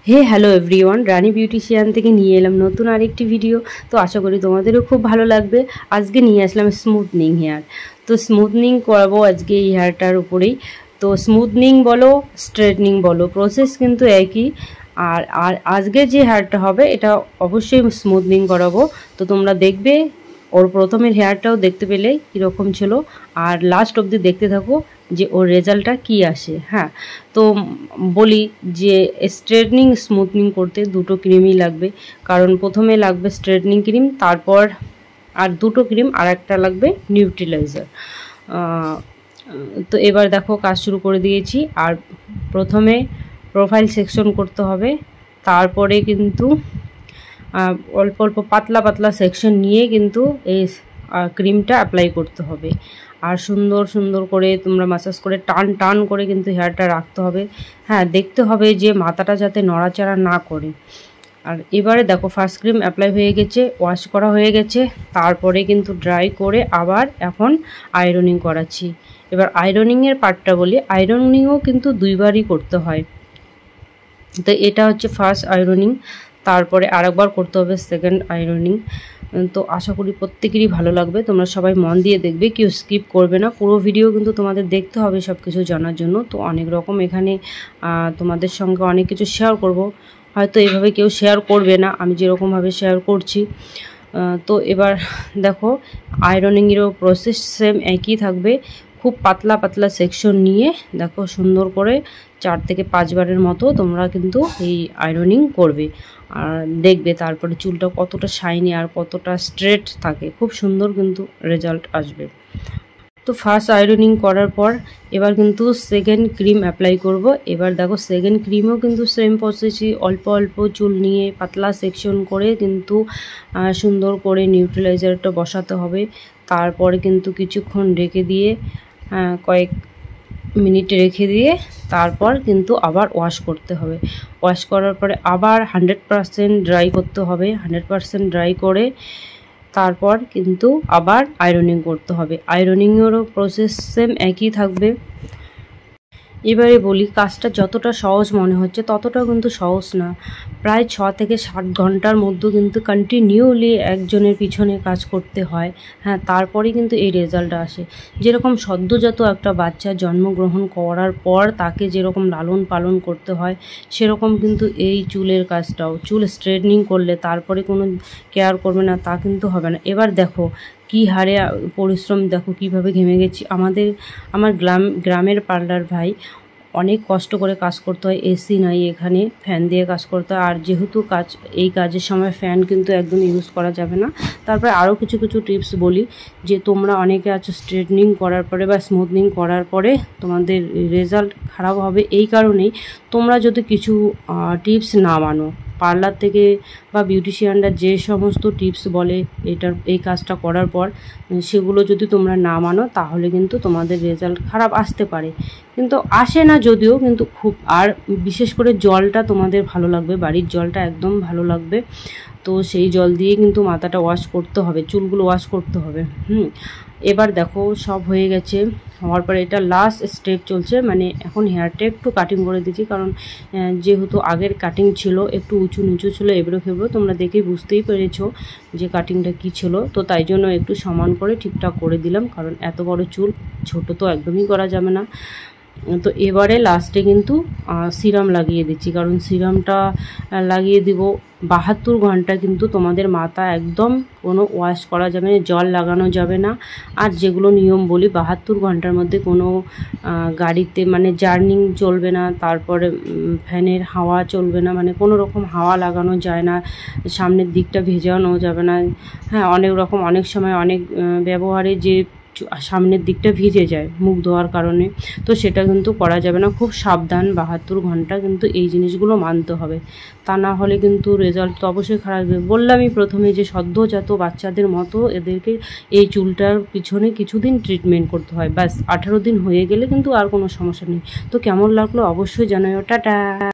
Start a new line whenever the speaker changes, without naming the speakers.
হে hello everyone, রানী beautician থেকে নিয়ে এলাম নতুন আরেকটি ভিডিও। তো আশা করি তোমাদেরও খুব ভালো লাগবে। আজকে নিয়ে আসলাম স্মুথনিং হেয়ার। তো স্মুথনিং করাবো আজকে এই হেয়ারটার উপরেই। তো স্মুথনিং বলো স্ট্রেটনিং বলো, প্রসেস কিন্তু একই। আর আর আজকে যে হেয়ারটা হবে এটা অবশ্যই স্মুথনিং করাবো। তো তোমরা দেখবে, ওর প্রথমের হেয়ারটাও দেখতে পেলে কীরকম ছিল, আর লাস্ট অবধি দেখতে থাকো যে ওর রেজাল্টটা কী আসে। হ্যাঁ, তো বলি যে স্ট্রেটনিং স্মুথনিং করতে দুটো ক্রিমই লাগবে। কারণ প্রথমে লাগবে স্ট্রেটনিং ক্রিম, তারপর আর দুটো ক্রিম, আর একটা লাগবে নিউট্রিলাইজার। তো এবার দেখো কাজ শুরু করে দিয়েছি। আর প্রথমে প্রোফাইল সেকশন করতে হবে, তারপরে কিন্তু অল্প অল্প পাতলা পাতলা সেকশন নিয়ে কিন্তু এই ক্রিমটা অ্যাপ্লাই করতে হবে। আর সুন্দর সুন্দর করে তোমরা ম্যাসাজ করে টান টান করে কিন্তু হেয়ারটা রাখতে হবে। হ্যাঁ, দেখতে হবে যে মাথাটা যাতে নড়াচড়া না করে। আর এবারে দেখো ফার্স্ট ক্রিম অ্যাপ্লাই হয়ে গেছে, ওয়াশ করা হয়ে গেছে, তারপরে কিন্তু ড্রাই করে আবার এখন আয়রনিং করাচ্ছি। এবার আয়রনিংয়ের পার্টটা বলি, আয়রনিংও কিন্তু দুইবারই করতে হয়। তো এটা হচ্ছে ফার্স্ট আয়রনিং, তারপরে আরেকবার করতে হবে সেকেন্ড আয়রনিং। তো আশা করি প্রত্যেকেরই ভালো লাগবে, তোমরা সবাই মন দিয়ে দেখবে, কেউ স্কিপ করবে না। পুরো ভিডিও কিন্তু তোমাদের দেখতে হবে সব কিছু জানার জন্য। তো অনেক রকম এখানে তোমাদের সঙ্গে অনেক কিছু শেয়ার করব, হয়তো এইভাবে কেউ শেয়ার করবে না, আমি যেরকমভাবে শেয়ার করছি। তো এবার দেখো আয়রনিংয়েরও প্রসেস সেম একই থাকবে। খুব পাতলা পাতলা সেকশন নিয়ে দেখো সুন্দর করে 4 থেকে 5 বারের মতো তোমরা কিন্তু এই আয়রনিং করবে। আর দেখবে তারপরে চুলটা কতটা শাইনি আর কতটা স্ট্রেট থাকে, খুব সুন্দর কিন্তু রেজাল্ট আসবে। তো ফার্স্ট আয়রনিং করার পর এবার কিন্তু সেকেন্ড ক্রিম অ্যাপ্লাই করব। এবার দেখো সেকেন্ড ক্রিমও কিন্তু সেম প্রসেসই, অল্প অল্প চুল নিয়ে পাতলা সেকশন করে কিন্তু সুন্দর করে নিউট্রিলাইজারটা বসাতে হবে। তারপরে কিন্তু কিছুক্ষণ রেখে দিয়ে কয়েক মিনিট রেখে দিয়ে তারপর কিন্তু আবার ওয়াশ করতে হবে। ওয়াশ করার পরে আবার 100% ড্রাই করতে হবে। 100% ড্রাই করে তারপর কিন্তু আবার আয়রনিং করতে হবে। আয়রনিংয়েরও প্রসেস সেম একই থাকবে। এবারে বলি, কাজটা যতটা সহজ মনে হচ্ছে ততটাও কিন্তু সহজ না। প্রায় 6 থেকে 7 ঘন্টার মধ্যে কিন্তু কন্টিনিউলি একজনের পিছনে কাজ করতে হয়। হ্যাঁ, তারপরে কিন্তু এই রেজাল্টটা আসে। যেরকম সদ্যজাত একটা বাচ্চা জন্মগ্রহণ করার পর তাকে যেরকম লালন পালন করতে হয়, সেরকম কিন্তু এই চুলের কাজটাও। চুল স্ট্রেটনিং করলে তারপরে কোনো কেয়ার করবে না তা কিন্তু হবে না। এবার দেখো কি হারে পরিশ্রম, দেখো কিভাবে ঘেমে গেছি। আমার গ্রামের পার্লার ভাই অনেক কষ্ট করে কাজ করতে হয়, এসি নাই এখানে, ফ্যান দিয়ে কাজ করতে হয়। আর যেহেতু এই কাজের সময় ফ্যান কিন্তু একদম ইউজ করা যাবে না। তারপরে আরও কিছু কিছু টিপস বলি, যে তোমরা অনেকে আছো স্ট্রেটনিং করার পরে বা স্মুথনিং করার পরে তোমাদের রেজাল্ট খারাপ হবে। এই কারণেই তোমরা যদি কিছু টিপস না মানো, পার্লার থেকে বা বিউটিশিয়ানরা যে সমস্ত টিপস বলে এই কাজটা করার পর, সেগুলো যদি তোমরা না মানো তাহলে কিন্তু তোমাদের রেজাল্ট খারাপ আসতে পারে। কিন্তু আসে না যদিও, কিন্তু খুব, আর বিশেষ করে জলটা তোমাদের ভালো লাগবে, বাড়ির জলটা একদম ভালো লাগবে। তো সেই জল দিয়ে কিন্তু মাথাটা ওয়াশ করতে হবে, চুলগুলো ওয়াশ করতে হবে। এবার দেখো সব হয়ে গেছে, হওয়ার পরে এটা লাস্ট স্টেপ চলছে, মানে এখন হেয়ারটা একটু কাটিং করে দিচ্ছি। কারণ যেহেতু আগের কাটিং ছিল একটু উঁচু নিচু ছিল, এবড়ো খেবড়ো, তোমরা দেখেই বুঝতেই পেরেছো যে কাটিংটা কী ছিল। তো তাই জন্য একটু সমান করে ঠিকঠাক করে দিলাম, কারণ এত বড় চুল ছোট তো একদমই করা যাবে না। তো এবারে লাস্টে কিন্তু সিরাম লাগিয়ে দিচ্ছি, কারণ সিরামটা লাগিয়ে দিব 72 ঘন্টা কিন্তু তোমাদের মাথা একদম কোনো ওয়াশ করা যাবে না, জল লাগানো যাবে না। আর যেগুলো নিয়ম বলি, 72 ঘন্টার মধ্যে কোনো গাড়িতে মানে জার্নিং চলবে না, তারপরে ফ্যানের হাওয়া চলবে না, মানে কোনো রকম হাওয়া লাগানো যায় না, সামনের দিকটা ভেজানো যাবে না। হ্যাঁ, অনেক সময় অনেক ব্যবহারে যে সামনের দিকটা ভিজে যায় মুখ ধোয়ার কারণে, তো সেটা কিন্তু করা যাবে না। খুব সাবধান, 72 ঘন্টা কিন্তু এই জিনিসগুলো মানতে হবে, তা না হলে কিন্তু রেজাল্ট তো অবশ্যই খারাপ হবে। বললামই প্রথমে যে সদ্যজাত বাচ্চাদের মতো এদেরকে এই চুলটার পিছনে কিছুদিন ট্রিটমেন্ট করতে হয়, ব্যাস 18 দিন হয়ে গেলে কিন্তু আর কোনো সমস্যা নেই। তো কেমন লাগলো অবশ্যই জানাও। টাটা।